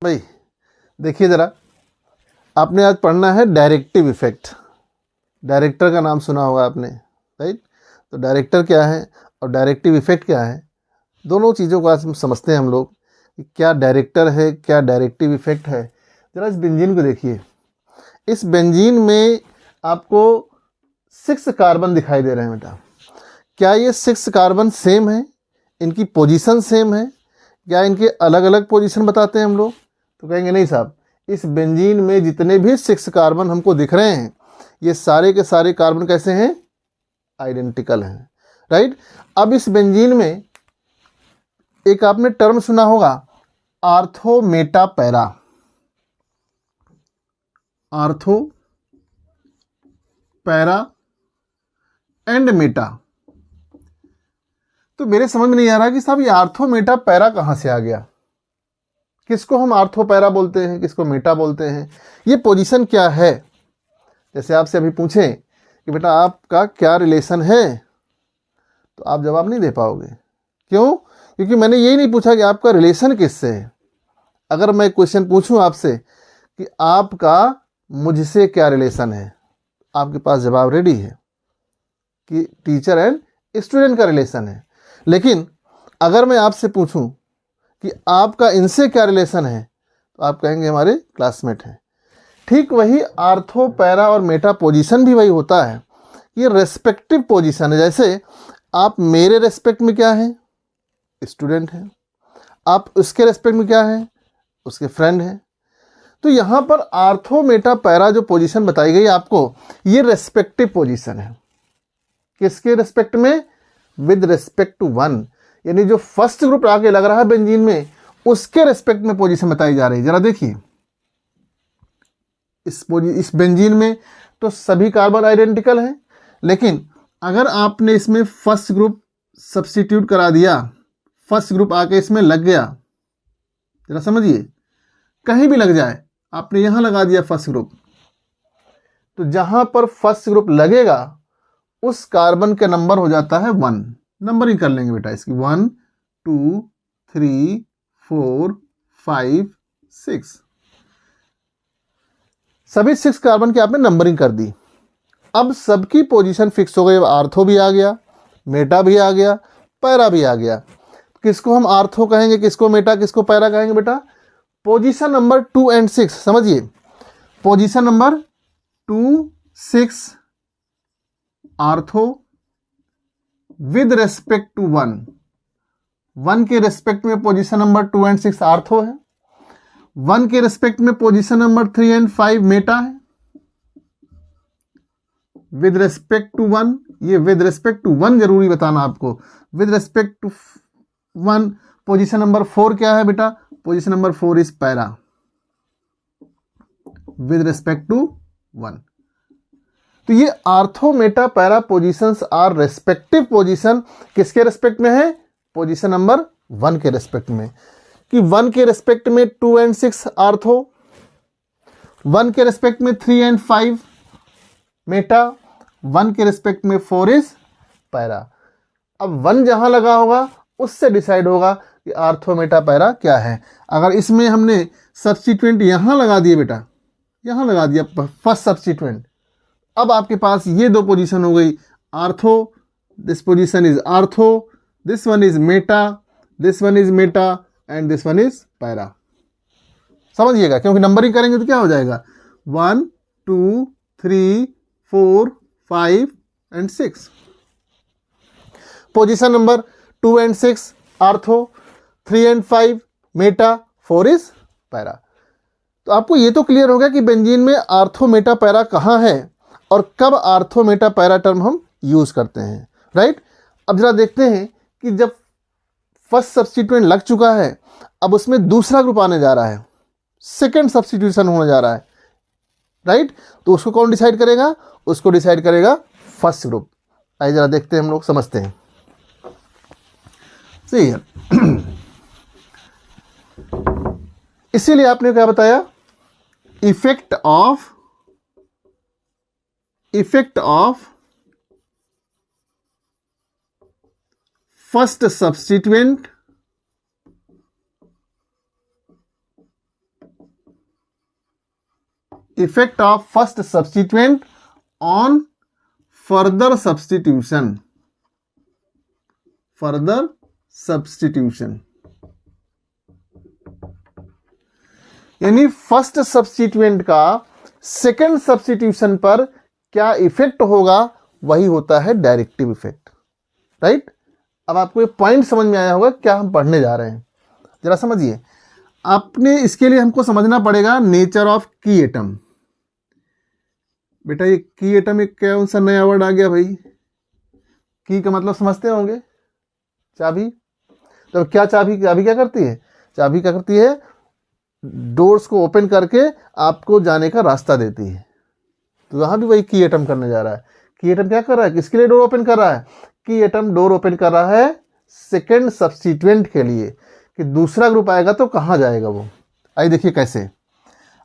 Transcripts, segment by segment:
भाई देखिए ज़रा, आपने आज पढ़ना है डायरेक्टिव इफेक्ट। डायरेक्टर का नाम सुना होगा आपने, राइट? तो डायरेक्टर क्या है और डायरेक्टिव इफेक्ट क्या है, दोनों चीज़ों को आज हम समझते हैं हम लोग कि क्या डायरेक्टर है, क्या डायरेक्टिव इफेक्ट है। ज़रा इस बेंजीन को देखिए। इस बेंजीन में आपको 6 कार्बन दिखाई दे रहे हैं बेटा। क्या ये 6 कार्बन सेम है? इनकी पोजीशन सेम है? क्या इनके अलग अलग पोजीशन बताते हैं हम लोग? तो कहेंगे नहीं साहब, इस बेंजीन में जितने भी 6 कार्बन हमको दिख रहे हैं, ये सारे के सारे कार्बन कैसे हैं? आइडेंटिकल हैं, राइट? अब इस बेंजीन में एक आपने टर्म सुना होगा, ortho meta para. Ortho, para and Meta. तो मेरे समझ में नहीं आ रहा कि साहब ये आर्थो मेटा पैरा कहां से आ गया। किसको हम आर्थो पैरा बोलते हैं, किसको मेटा बोलते हैं, ये पोजीशन क्या है? जैसे आपसे अभी पूछें कि बेटा आपका क्या रिलेशन है, तो आप जवाब नहीं दे पाओगे। क्यों? क्योंकि मैंने यही नहीं पूछा कि आपका रिलेशन किससे है। अगर मैं क्वेश्चन पूछूं आपसे कि आपका मुझसे क्या रिलेशन है, आपके पास जवाब रेडी है कि टीचर एंड स्टूडेंट का रिलेशन है। लेकिन अगर मैं आपसे पूछूं कि आपका इनसे क्या रिलेशन है, तो आप कहेंगे हमारे क्लासमेट हैं। ठीक वही आर्थो, पैरा और मेटा पोजीशन भी वही होता है। ये रेस्पेक्टिव पोजीशन है। जैसे आप मेरे रेस्पेक्ट में क्या हैं? स्टूडेंट हैं। आप उसके रेस्पेक्ट में क्या हैं? उसके फ्रेंड हैं। तो यहाँ पर आर्थो, मेटा, पैरा जो पोजीशन बताई गई आपको, ये रेस्पेक्टिव पोजीशन है। किसके रेस्पेक्ट में? विद रेस्पेक्ट टू वन, यानी जो फर्स्ट ग्रुप आके लग रहा है बेंजीन में, उसके रेस्पेक्ट में पोजीशन बताई जा रही है। जरा देखिए, इस बेंजीन में तो सभी कार्बन आइडेंटिकल हैं, लेकिन अगर आपने इसमें फर्स्ट ग्रुप सब्स्टिट्यूट करा दिया, फर्स्ट ग्रुप आके इसमें लग गया, जरा समझिए, कहीं भी लग जाए, आपने यहां लगा दिया फर्स्ट ग्रुप, तो जहां पर फर्स्ट ग्रुप लगेगा उस कार्बन का नंबर हो जाता है 1। नंबरिंग कर लेंगे बेटा इसकी, 1 2 3 4 5 6। सभी 6 कार्बन की आपने नंबरिंग कर दी। अब सबकी पोजीशन फिक्स हो गई। आर्थो भी आ गया, मेटा भी आ गया, पैरा भी आ गया। किसको हम आर्थो कहेंगे, किसको मेटा, किसको पैरा कहेंगे बेटा? Position number 2 and 6। समझिए, position number 2 6 ortho with respect to 1 के रेस्पेक्ट में पोजीशन नंबर 2 एंड 6 आर्थो है। 1 के रेस्पेक्ट में पोजीशन नंबर 3 एंड 5 मेटा है। विद रेस्पेक्ट टू 1, ये विद रेस्पेक्ट टू 1 जरूरी बताना आपको। With respect to 1 position number 4 क्या है बेटा? Position number 4 is para with respect to 1। तो ये ortho, meta, para positions are respective position. किसके रेस्पेक्ट में है? पोजीशन नंबर 1 के रेस्पेक्ट में। कि 1 के रेस्पेक्ट में 2 एंड 6 आर्थो, 1 के रेस्पेक्ट में 3 एंड 5 मेटा, 1 के रेस्पेक्ट में 4 इज पैरा। अब 1 जहां लगा होगा उससे डिसाइड होगा कि आर्थो, मेटा, पैरा क्या है। अगर इसमें हमने सब्स्टिट्यूएंट यहां लगा दिए बेटा, यहां लगा दिया फर्स्ट सब्स्टिट्यूएंट, अब आपके पास ये 2 पोजीशन हो गई। Ortho, this position is ortho, this one is Meta, this one is Meta and this one is para. समझिएगा, क्योंकि नंबरिंग करेंगे तो क्या हो जाएगा? 1 2 3 4 5 and 6। Position number 2 and 6 ortho, 3 and 5 Meta, 4 is para. तो आपको ये तो क्लियर हो गया कि बेंजीन में आर्थो, मेटा, पैरा कहाँ है और कब आर्थो, मेटा, पैरा टर्म हम यूज करते हैं, राइट? अब जरा देखते हैं कि जब फर्स्ट सब्स्टिट्यूएंट लग चुका है, अब उसमें दूसरा ग्रुप आने जा रहा है, सेकंड सब्स्टिट्यूशन होने जा रहा है, राइट? तो उसको कौन डिसाइड करेगा? उसको डिसाइड करेगा फर्स्ट ग्रुप। आइए जरा देखते हैं, हम लोग समझते हैं। सही है। इसीलिए आपने क्या बताया? Effect of first substituent effect of first substituent on further substitution, further substitution, यानी फर्स्ट सब्स्टिट्यूएंट का सेकंड सब्स्टिट्यूशन पर क्या इफेक्ट होगा, वही होता है डायरेक्टिव इफेक्ट। राइट, अब आपको ये पॉइंट समझ में आया होगा क्या हम पढ़ने जा रहे हैं, जरा समझिए। आपने इसके लिए हमको समझना पड़ेगा नेचर ऑफ की एटम। बेटा ये की एटम एक कौन सा नया वर्ड आ गया भाई? की का मतलब समझते होंगे, चाबी। तो क्या चाबी, चाबी क्या करती है? चाबी क्या करती है? डोर्स को ओपन करके आपको जाने का रास्ता देती है। तो यहां भी वही की एटम करने जा रहा है। की एटम क्या कर रहा है, किसके लिए डोर ओपन कर रहा है? की एटम डोर ओपन कर रहा है सेकेंड सब्स्टिट्यूएंट के लिए, कि दूसरा ग्रुप आएगा तो कहां जाएगा वो। आइए देखिए कैसे।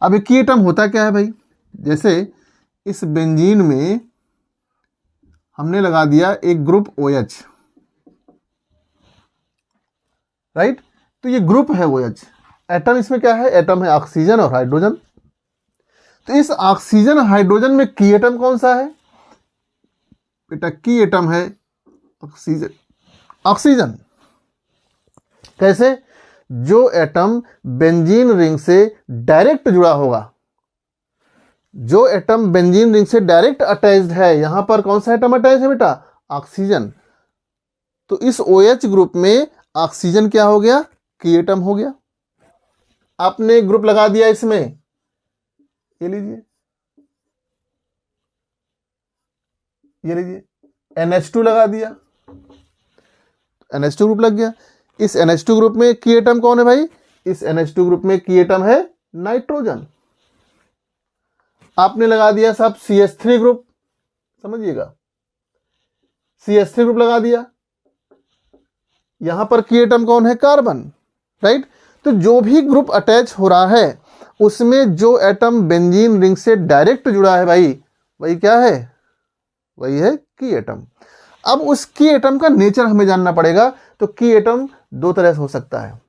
अब की एटम होता क्या है भाई, जैसे इस बेंजीन में हमने लगा दिया एक ग्रुप OH, राइट, तो ये ग्रुप है OH। एटम इसमें क्या है? एटम है ऑक्सीजन और हाइड्रोजन। तो इस ऑक्सीजन हाइड्रोजन में की एटम कौन सा है बेटा? की एटम है ऑक्सीजन। ऑक्सीजन कैसे? जो एटम बेंजीन रिंग से डायरेक्ट जुड़ा होगा, जो एटम बेंजीन रिंग से डायरेक्ट अटैच्ड है। यहां पर कौन सा एटम अटैच है बेटा? ऑक्सीजन। तो इस OH ग्रुप में ऑक्सीजन क्या हो गया? की एटम हो गया। आपने एक ग्रुप लगा दिया इसमें, ये लीजिए, ये लीजिए, NH2 लगा दिया, NH2 ग्रुप लग गया। इस NH2 ग्रुप में की एटम कौन है भाई? इस NH2 ग्रुप में की एटम है नाइट्रोजन। आपने लगा दिया साहब CH3 ग्रुप, समझिएगा, CH3 ग्रुप लगा दिया। यहां पर की एटम कौन है? कार्बन। राइट, तो जो भी ग्रुप अटैच हो रहा है उसमें जो एटम बेंजीन रिंग से डायरेक्ट जुड़ा है भाई, वही क्या है? वही है की एटम। अब उस की एटम का नेचर हमें जानना पड़ेगा। तो की एटम दो तरह से हो सकता है,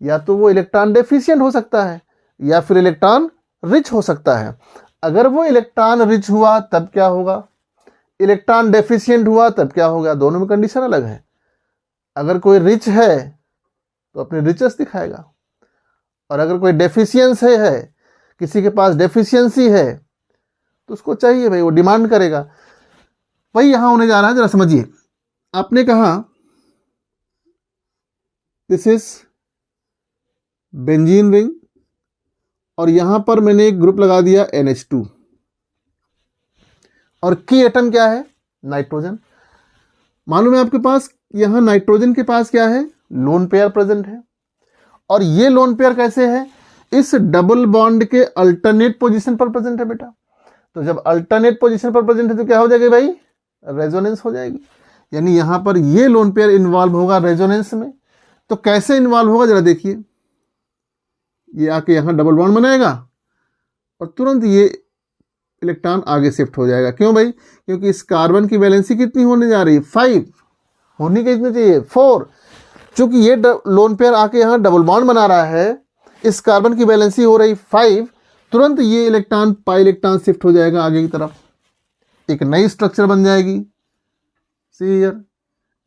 या तो वो इलेक्ट्रॉन डेफिशिएंट हो सकता है या फिर इलेक्ट्रॉन रिच हो सकता है। अगर वो इलेक्ट्रॉन रिच हुआ तब क्या होगा, इलेक्ट्रॉन डेफिशिएंट हुआ तब क्या होगा, दोनों में कंडीशन अलग है। अगर कोई रिच है तो अपने रिचेस दिखाएगा, और अगर कोई डेफिशिएंस है, किसी के पास डेफिशिएंसी है, तो उसको चाहिए भाई, वो डिमांड करेगा। वही यहां होने जा रहा है, जरा समझिए। आपने कहा दिस इज बेंजीन रिंग, और यहां पर मैंने एक ग्रुप लगा दिया NH2, और की एटम क्या है? नाइट्रोजन। मालूम है आपके पास, यहां नाइट्रोजन के पास क्या है? लोन पेयर प्रेजेंट है। और ये लोन पेयर कैसे है? इस डबल बॉन्ड के अल्टरनेट पोजीशन पर प्रेजेंट है बेटा। तो जब अल्टरनेट पोजीशन पर प्रेजेंट है तो क्या हो जाएगी भाई? रेजोनेंस हो जाएगी। यानी यहां पर ये लोन पेयर इन्वॉल्व होगा रेजोनेंस में। तो कैसे इन्वॉल्व होगा जरा देखिए। ये आके यहां डबल बॉन्ड बनाएगा और तुरंत ये इलेक्ट्रॉन आगे शिफ्ट हो जाएगा। क्यों भाई? क्योंकि इस कार्बन की वैलेंसी कितनी होने जा रही है? 5 होनी कितनी चाहिए? 4। चूंकि ये लोन पेयर आके यहां डबल बॉन्ड बना रहा है, इस कार्बन की वैलेंसी हो रही 5, तुरंत ये इलेक्ट्रॉन पाई इलेक्ट्रॉन शिफ्ट हो जाएगा आगे की तरफ, एक नई स्ट्रक्चर बन जाएगी। सी हियर,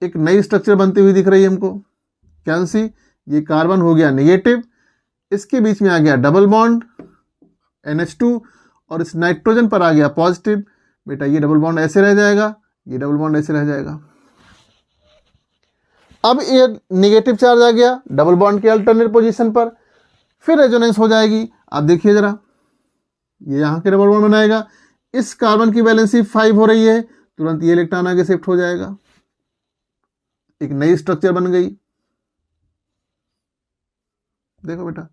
एक नई स्ट्रक्चर बनती हुई दिख रही है हमको। क्या सी? ये कार्बन हो गया नेगेटिव, इसके बीच में आ गया डबल बॉन्ड NH2, और इस नाइट्रोजन पर आ गया पॉजिटिव। बेटा ये डबल बॉन्ड ऐसे रह जाएगा, ये डबल बॉन्ड ऐसे रह जाएगा। अब ये नेगेटिव चार्ज आ गया डबल बॉन्ड के अल्टरनेट पोजीशन पर, फिर रेजोनेंस हो जाएगी। आप देखिए जरा, ये यहां के डबल बॉन्ड बनाएगा, इस कार्बन की वैलेंसी 5 हो रही है, तुरंत ये इलेक्ट्रॉन आगे शिफ्ट हो जाएगा, एक नई स्ट्रक्चर बन गई। देखो बेटा,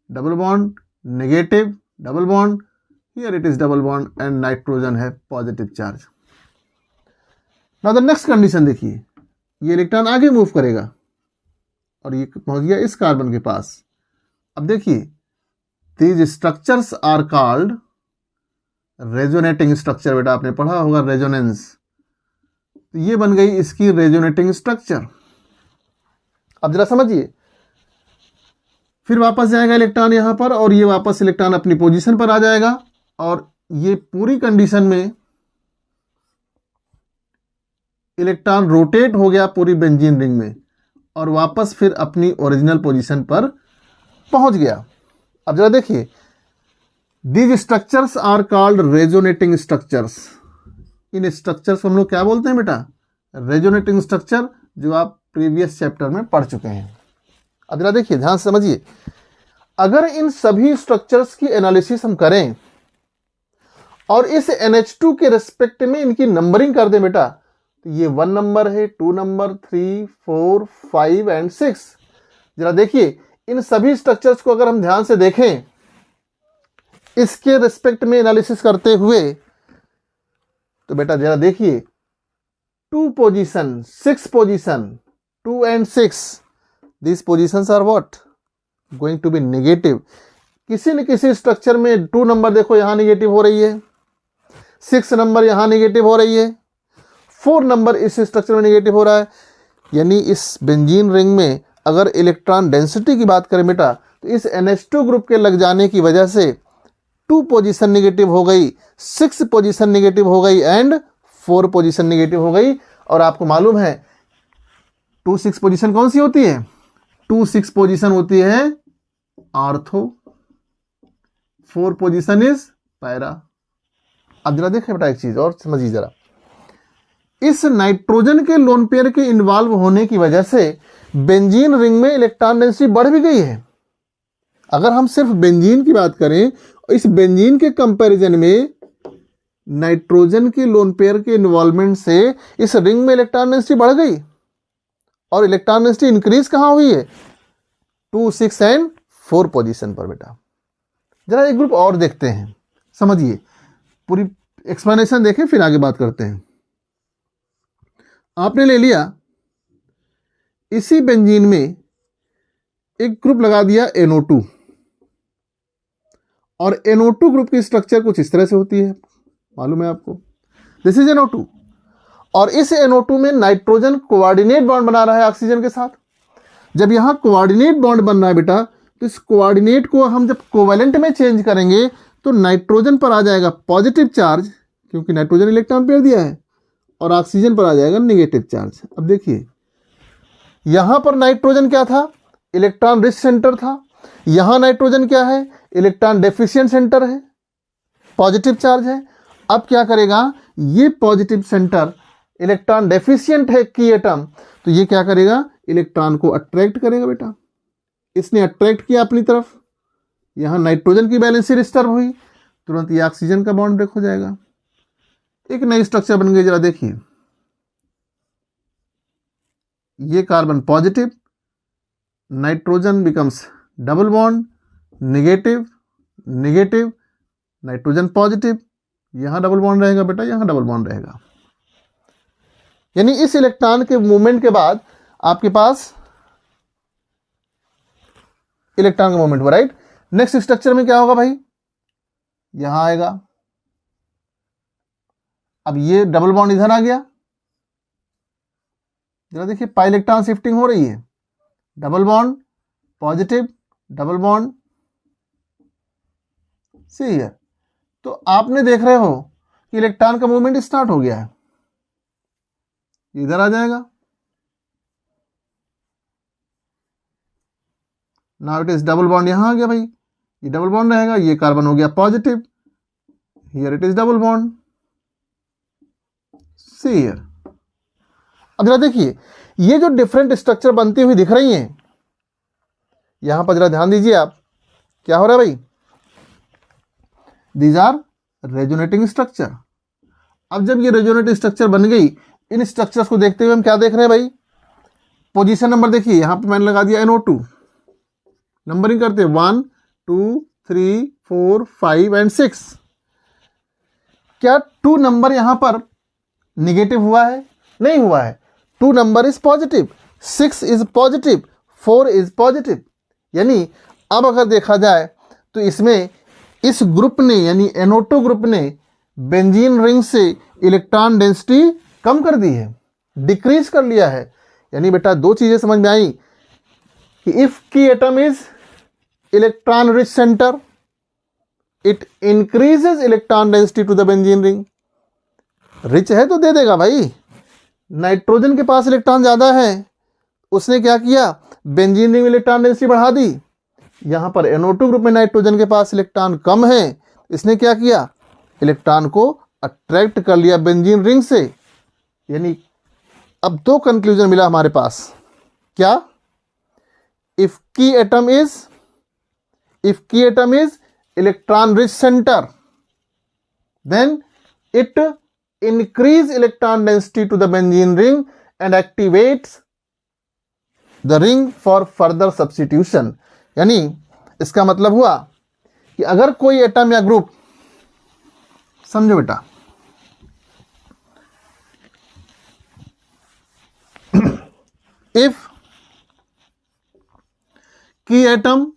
double bond negative, double bond, here it is double bond and nitrogen है positive charge. Now the next condition देखिए, ये इलेक्ट्रॉन आगे मूव करेगा और ये पहुंच गया इस कार्बन के पास। अब देखिए, these structures are called resonating structure. बेटा आपने पढ़ा होगा रेजोनेंस, तो ये बन गई इसकी रेजोनेटिंग स्ट्रक्चर। अब जरा समझिए, फिर वापस जाएगा इलेक्ट्रॉन यहाँ पर और ये वापस इलेक्ट्रॉन अपनी पोजीशन पर आ जाएगा और ये पूरी कंडीशन में इलेक्ट्रॉन रोटेट हो गया पूरी बेंजीन रिंग में और वापस फिर अपनी ओरिजिनल पोजीशन पर पहुंच गया। अब जरा देखिए, these structures are called resonating structures. इन स्ट्रक्चर्स को हम लोग क्या बोलते हैं बेटा? रेजोनेटिंग स्ट्रक्चर, जो आप प्रीवियस चैप्टर में पढ़ चुके हैं। अब जरा देखिए, ध्यान से समझिए, अगर इन सभी स्ट्रक्चर्स की एनालिसिस हम करें और इस NH2 के रिस्पेक्ट में इनकी नंबरिंग कर दें बेटा, तो ये 1 नंबर है, 2 नंबर, 3, 4, 5 एंड 6। जरा देखिए, इन सभी स्ट्रक्चर्स को अगर हम ध्यान से देखें इसके रिस्पेक्ट में एनालिसिस करते हुए, तो बेटा जरा देखिए, 2 position, 6 position, 2 and 6, these positions are what? Going to be negative। किसी न किसी स्ट्रक्चर में 2 नंबर देखो यहां निगेटिव हो रही है, 6 नंबर यहां निगेटिव हो रही है, 4 नंबर इस स्ट्रक्चर में निगेटिव हो रहा है। यानी इस बेंजीन रिंग में अगर इलेक्ट्रॉन डेंसिटी की बात करें बेटा, तो इस NH2 ग्रुप के लग जाने की वजह से 2 पोजीशन निगेटिव हो गई, 6 पोजीशन निगेटिव हो गई एंड 4 पोजीशन निगेटिव हो गई। और आपको मालूम है 2, 6 पोजीशन कौन सी होती है? 2, 6 पोजीशन होती है आर्थो, 4 पोजीशन इज पैरा। अब जरा देखें बेटा, एक चीज और समझिए जरा, इस नाइट्रोजन के लोन पेयर के इन्वॉल्व होने की वजह से बेंजीन रिंग में इलेक्ट्रॉन डेंसिटी बढ़ भी गई है। अगर हम सिर्फ बेंजीन की बात करें, इस बेंजीन के कंपैरिजन में नाइट्रोजन के लोन पेयर के इन्वॉल्वमेंट से इस रिंग में इलेक्ट्रॉन डेंसिटी बढ़ गई और इलेक्ट्रॉन डेंसिटी इंक्रीज कहां हुई है? 2, 6 एंड 4 पोजीशन पर बेटा। जरा एक ग्रुप और देखते हैं, समझिए, पूरी एक्सप्लेनेशन देखें फिर आगे बात करते हैं। आपने ले लिया इसी बेंजीन में एक ग्रुप लगा दिया NO2 और NO2 ग्रुप की स्ट्रक्चर कुछ इस तरह से होती है, मालूम है आपको, दिस इज NO2। और इस NO2 में नाइट्रोजन कोऑर्डिनेट बॉन्ड बना रहा है ऑक्सीजन के साथ। जब यहां कोऑर्डिनेट बॉन्ड बन रहा है बेटा, तो इस कोऑर्डिनेट को हम जब कोवेलेंट में चेंज करेंगे तो नाइट्रोजन पर आ जाएगा पॉजिटिव चार्ज, क्योंकि नाइट्रोजन इलेक्ट्रॉन पेयर दिया है, और ऑक्सीजन पर आ जाएगा नेगेटिव चार्ज। अब देखिए, यहां पर नाइट्रोजन क्या था? इलेक्ट्रॉन रिच सेंटर था। यहां नाइट्रोजन क्या है? इलेक्ट्रॉन डेफिशिएंट सेंटर है, पॉजिटिव चार्ज है। अब क्या करेगा? ये पॉजिटिव सेंटर इलेक्ट्रॉन डेफिशिएंट है की एटम, तो ये क्या करेगा? इलेक्ट्रॉन को अट्रैक्ट करेगा बेटा। इसने अट्रैक्ट किया अपनी तरफ, यहां नाइट्रोजन की बैलेंस डिस्टर्ब हुई, तुरंत ये ऑक्सीजन का बॉन्ड ब्रेक हो जाएगा, एक नई स्ट्रक्चर बन गई। जरा देखिए, ये carbon positive, nitrogen becomes double bond, negative negative, nitrogen positive, यहां डबल बॉन्ड रहेगा बेटा, यहां डबल बॉन्ड रहेगा। यानी इस इलेक्ट्रॉन के मूवमेंट के बाद आपके पास इलेक्ट्रॉन का मूवमेंट हुआ, राइट। नेक्स्ट स्ट्रक्चर में क्या होगा भाई? यहां आएगा, अब ये डबल बॉन्ड इधर आ गया, जरा देखिए पाई इलेक्ट्रॉन शिफ्टिंग हो रही है, double bond positive, double bond, C है। तो आपने देख रहे हो कि इलेक्ट्रॉन का मूवमेंट स्टार्ट हो गया है, इधर आ जाएगा, now it is double bond, यहां आ गया भाई, ये डबल बॉन्ड रहेगा, ये कार्बन हो गया positive, here it is double bond, see here. अब जरा देखिए, ये जो डिफरेंट स्ट्रक्चर बनती हुई दिख रही हैं, यहां पर जरा ध्यान दीजिए आप, क्या हो रहा है भाई? These are resonating structure. अब जब ये रेजोनेटिंग स्ट्रक्चर बन गई, इन स्ट्रक्चर्स को देखते हुए हम क्या देख रहे हैं भाई? पोजीशन नंबर देखिए, यहां पे मैंने लगा दिया NO2, नंबरिंग करते हैं 1 2 3 4 5 एंड 6। क्या 2 नंबर यहां पर निगेटिव हुआ है? नहीं हुआ है, 2 number is positive, 6 is positive, 4 is positive. यानी अब अगर देखा जाए तो इसमें इस ग्रुप ने, यानी NO2 ग्रुप ने बेंजीन रिंग से इलेक्ट्रॉन डेंसिटी कम कर दी है, डिक्रीज कर लिया है। यानी बेटा दो चीजें समझ में आई कि if key atom is electron rich centre, it increases electron density to the benzene ring. Rich है तो दे देगा भाई, नाइट्रोजन के पास इलेक्ट्रॉन ज्यादा है, उसने क्या किया, बेंजीन रिंग में इलेक्ट्रॉन डेंसिटी बढ़ा दी। यहां पर NO2 ग्रुप में नाइट्रोजन के पास इलेक्ट्रॉन कम है, इसने क्या किया, इलेक्ट्रॉन को अट्रैक्ट कर लिया बेंजीन रिंग से। यानी अब दो कंक्लूजन मिला हमारे पास, क्या, if key atom is electron rich centre, then it increase electron density to the benzene ring and activates the ring for further substitution। यानी इसका मतलब हुआ कि अगर कोई एटम या ग्रुप, समझो बेटा, if key atom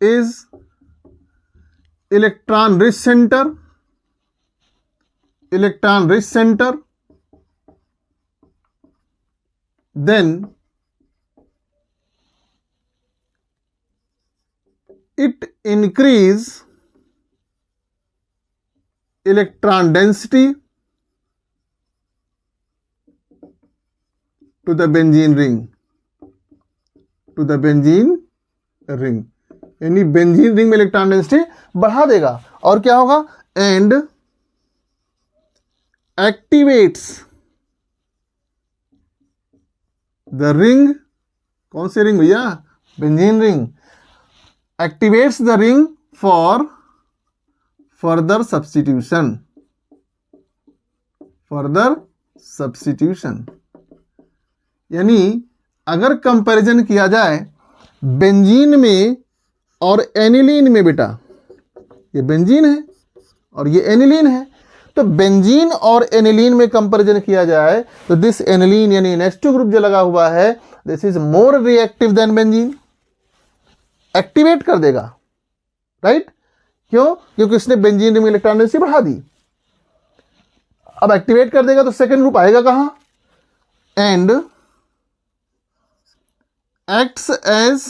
is electron rich center, then it increase electron density to the benzene ring, यानी बेंजीन रिंग में इलेक्ट्रॉन डेंसिटी बढ़ा देगा। और क्या होगा, एंड एक्टिवेट्स द रिंग, कौन सी रिंग भैया, benzene ring, activates the ring for further substitution. यानी अगर कंपैरिजन किया जाए बेंजीन में और एनिलीन में, बेटा ये बेंजीन है और ये एनिलीन है, तो बेंजीन और एनिलीन में कंपैरिजन किया जाए तो दिस एनिलीन यानी NH2 ग्रुप जो लगा हुआ है, this is more reactive than benzene, activate कर देगा, राइट। क्यों, क्योंकि इसने बेंजीन में इलेक्ट्रॉन डेंसिटी बढ़ा दी। अब एक्टिवेट कर देगा तो सेकेंड ग्रुप आएगा कहां, and acts as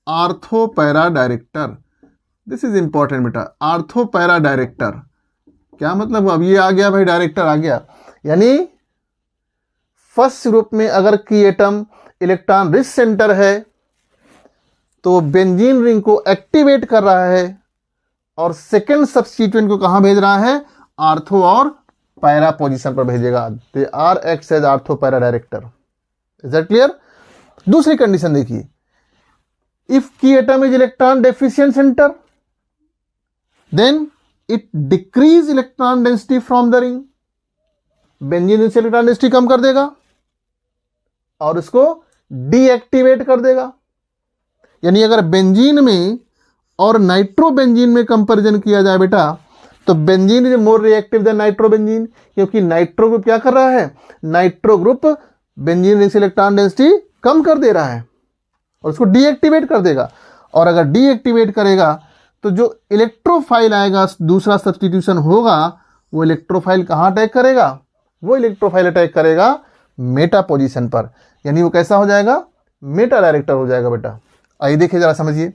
ortho para director. This is important बेटा, आर्थोपैरा डायरेक्टर क्या मतलब, अब ये आ गया भाई, डायरेक्टर आ गया। यानी फर्स्ट ग्रुप में अगर की एटम इलेक्ट्रॉन रिच सेंटर है तो बेंजीन रिंग को एक्टिवेट कर रहा है, और सेकेंड सब्स्टिट्यूएंट को कहां भेज रहा है, आर्थो और पैरा पोजीशन पर भेजेगा। They are acts as ortho para director. Is that clear. दूसरी कंडीशन देखिए, if key atom is electron deficient centre, then it decrease electron density from the ring, benzene ring से इलेक्ट्रॉन डेंसिटी कम कर देगा और इसको डीएक्टिवेट कर देगा। यानी अगर बेंजीन में और नाइट्रोबेंजीन में कंपैरिजन किया जाए बेटा, तो benzene is more reactive than nitrobenzene, क्योंकि नाइट्रो ग्रुप क्या कर रहा है, नाइट्रो ग्रुप बेंजीन रिंग से इलेक्ट्रॉन डेंसिटी कम कर दे रहा है और उसको डीएक्टिवेट कर देगा। और अगर डीएक्टिवेट करेगा तो जो इलेक्ट्रोफाइल आएगा, दूसरा सब्स्टिट्यूशन होगा, वो इलेक्ट्रोफाइल कहां अटैक करेगा, वो इलेक्ट्रोफाइल अटैक करेगा मेटा पोजीशन पर। यानी वो कैसा हो जाएगा, मेटा डायरेक्टर हो जाएगा बेटा। आइए देखिए जरा समझिए,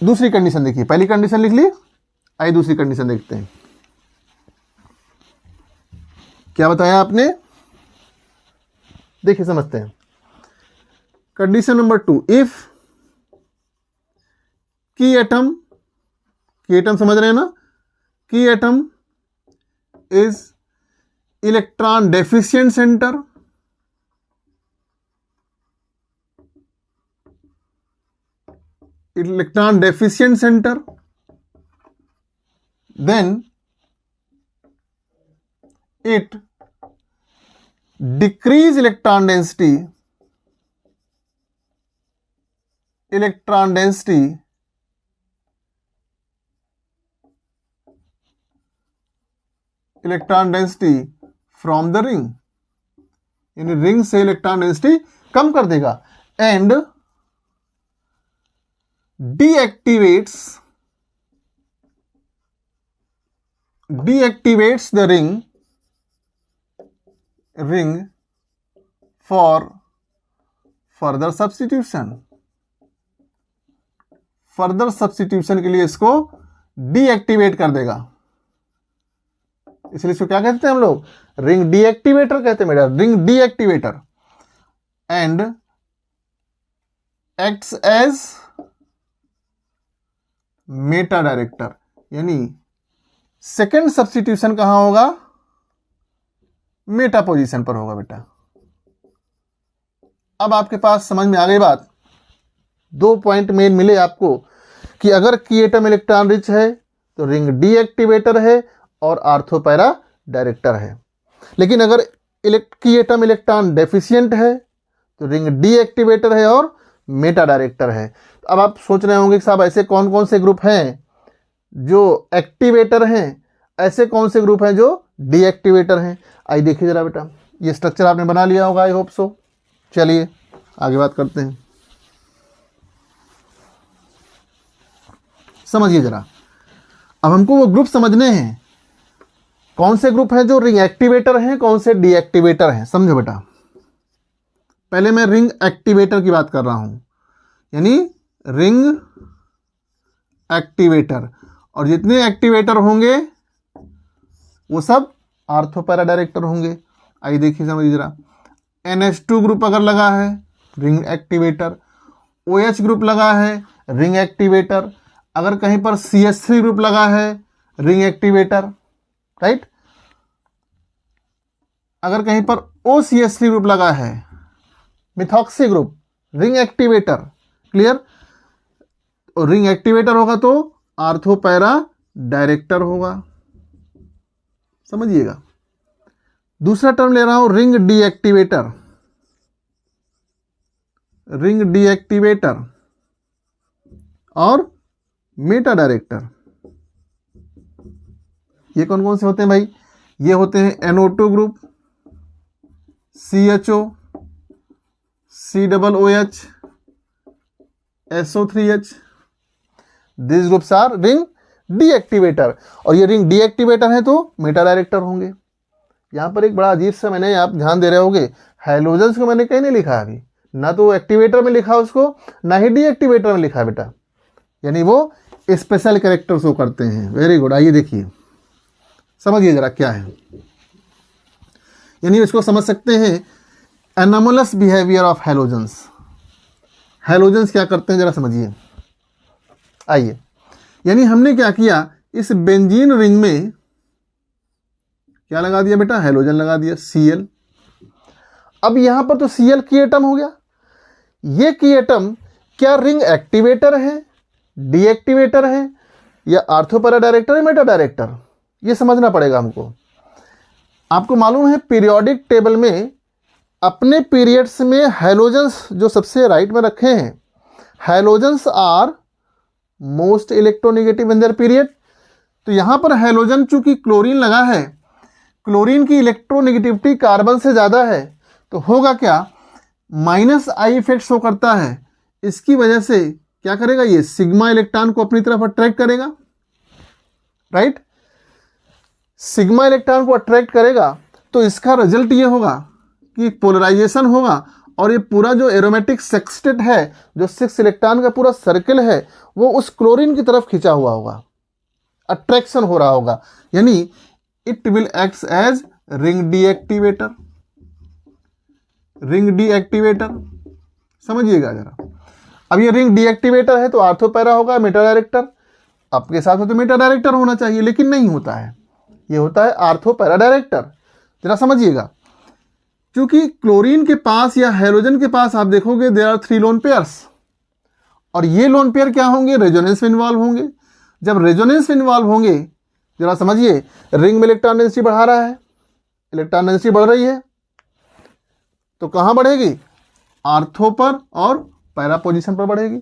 दूसरी कंडीशन देखिए, पहली कंडीशन लिख ली, आइए दूसरी कंडीशन देखते हैं। क्या बताया आपने, देखिए समझते हैं। Condition number 2, if key atom समझ रहे हैं ना, की atom is electron deficient centre, then it decrease electron density from the ring, यानी रिंग से इलेक्ट्रॉन डेंसिटी कम कर देगा, and deactivates the ring for further substitution के लिए इसको डीएक्टिवेट कर देगा, इसलिए इसको क्या कहते हैं हम लोग, रिंग डीएक्टिवेटर कहते हैं बेटा, ring deactivator. And acts as meta director, यानी सेकेंड सब्स्टिट्यूशन कहां होगा, मेटा पोजीशन पर होगा बेटा। अब आपके पास समझ में आ गई बात, 2 पॉइंट मेन मिले आपको कि अगर की एटम इलेक्ट्रॉन रिच है तो रिंग डीएक्टिवेटर है और आर्थोपैरा डायरेक्टर है, लेकिन अगर की एटम इलेक्ट्रॉन डेफिशिएंट है तो रिंग डीएक्टिवेटर है और मेटा डायरेक्टर है। अब आप सोच रहे होंगे कि साहब ऐसे कौन कौन से ग्रुप हैं जो एक्टिवेटर हैं, ऐसे कौन से ग्रुप हैं जो डीएक्टिवेटर हैं। आइए देखिए जरा बेटा, ये स्ट्रक्चर आपने बना लिया होगा, आई होप सो। चलिए आगे बात करते हैं, समझिए जरा। अब हमको वो ग्रुप समझने हैं, कौन से ग्रुप हैं जो रिंग एक्टिवेटर हैं, कौन से डीएक्टिवेटर हैं, समझो बेटा। पहले मैं रिंग एक्टिवेटर की बात कर रहा हूं, यानी रिंग एक्टिवेटर, और जितने एक्टिवेटर होंगे वो सब आर्थोपैरा डायरेक्टर होंगे। आइए देखिए समझिए जरा, NH2 ग्रुप अगर लगा है रिंग एक्टिवेटर, OH ग्रुप लगा है रिंग एक्टिवेटर, अगर कहीं पर CH3 ग्रुप लगा है रिंग एक्टिवेटर, राइट, अगर कहीं पर OCH3 ग्रुप लगा है, methoxy group, ring activator, clear. और रिंग एक्टिवेटर होगा तो आर्थोपैरा डायरेक्टर होगा, समझिएगा। दूसरा टर्म ले रहा हूं, रिंग डीएक्टिवेटर, रिंग डीएक्टिवेटर और मेटा डायरेक्टर। ये कौन कौन से होते हैं भाई, ये होते हैं NO2 group, CHO, COOH, SO3H, this groups are ring deactivator. और ये रिंग डीएक्टिवेटर है तो मेटा डायरेक्टर होंगे। यहां पर एक बड़ा अजीब सा, मैंने आप ध्यान दे रहे होंगे, हैलोजेंस को मैंने कहीं नहीं लिखा अभी, ना तो एक्टिवेटर में लिखा उसको, ना ही डीएक्टिवेटर में लिखा है बेटा, यानी वो स्पेशल कैरेक्टर शो करते हैं। वेरी गुड, आइए देखिए समझिए जरा क्या है, यानी इसको समझ सकते हैं anomalous behaviour of halogens. Halogens क्या करते हैं जरा समझिए। आइए, यानी हमने क्या किया, इस बेंजीन रिंग में क्या लगा दिया बेटा, हैलोजन लगा दिया, Cl। अब यहां पर तो Cl की एटम हो गया, ये की एटम क्या रिंग एक्टिवेटर है, डीएक्टिवेटर है, या आर्थोपैरा डायरेक्टर है, मेटा डायरेक्टर, ये समझना पड़ेगा हमको। आपको मालूम है पीरियोडिक टेबल में अपने पीरियड्स में हैलोजेंस जो सबसे राइट में रखे हैं, halogens are most electronegative in their period. तो यहां पर हैलोजन चूंकि क्लोरीन लगा है, क्लोरीन की इलेक्ट्रोनेगेटिविटी कार्बन से ज़्यादा है, तो होगा क्या, -I इफेक्ट शो करता है। इसकी वजह से क्या करेगा, ये सिग्मा इलेक्ट्रॉन को अपनी तरफ अट्रैक्ट करेगा, राइट। सिग्मा इलेक्ट्रॉन को अट्रैक्ट करेगा तो इसका रिजल्ट ये होगा कि पोलराइजेशन होगा, और ये पूरा जो एरोमेटिक सेक्सटेट है, जो 6 इलेक्ट्रॉन का पूरा सर्कल है, वो उस क्लोरीन की तरफ खिंचा हुआ होगा, अट्रैक्शन हो रहा होगा, यानी it will act as ring deactivator, ring deactivator, समझिएगा जरा। अब ये रिंग डीएक्टिवेटर है तो आर्थोपैरा होगा, मेटा डायरेक्टर, आपके साथ में तो मेटा डायरेक्टर होना चाहिए, लेकिन नहीं होता है, ये होता है आर्थोपैरा डायरेक्टर। जरा समझिएगा, क्योंकि क्लोरीन के पास या हैलोजन के पास आप देखोगे देयर आर 3 लोन पेयर्स, और ये लोन पेयर क्या होंगे, रेजोनेंस में इन्वॉल्व होंगे। जब रेजोनेंस में इन्वॉल्व होंगे, जरा समझिए, रिंग में इलेक्ट्रॉन डेंसिटी बढ़ा रहा है, इलेक्ट्रॉन डेंसिटी बढ़ रही है, तो कहां बढ़ेगी, आर्थो पर और पैरा पोजीशन पर बढ़ेगी।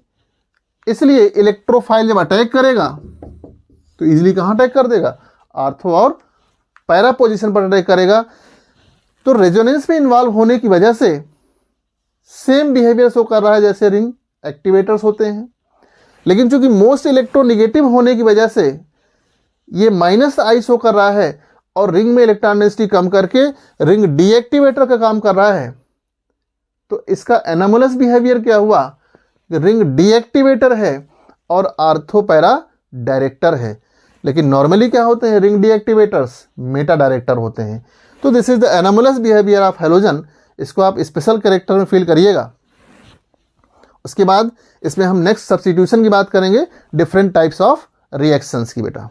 इसलिए इलेक्ट्रोफाइल जब अटैक करेगा तो इजीली कहां अटैक कर देगा, आर्थो और पैरा पोजीशन पर अटैक करेगा। तो रेजोनेंस में इन्वॉल्व होने की वजह से सेम बिहेवियर शो कर रहा है जैसे रिंग एक्टिवेटर्स होते हैं, लेकिन चूंकि मोस्ट इलेक्ट्रोनेगेटिव होने की वजह से ये -I शो कर रहा है, और रिंग में इलेक्ट्रॉन डेंसिटी कम करके रिंग डीएक्टिवेटर का काम कर रहा है। तो इसका एनामोलस बिहेवियर क्या हुआ, रिंग डीएक्टिवेटर है और आर्थो पैरा डायरेक्टर है। लेकिन नॉर्मली क्या होते हैं रिंग डीएक्टिवेटर्स, मेटा डायरेक्टर होते हैं। तो this is the anomalous behaviour of halogen. इसको आप स्पेशल कैरेक्टर में फील करिएगा। उसके बाद इसमें हम नेक्स्ट सब्स्टिट्यूशन की बात करेंगे, डिफरेंट टाइप्स ऑफ रिएक्शंस की बेटा।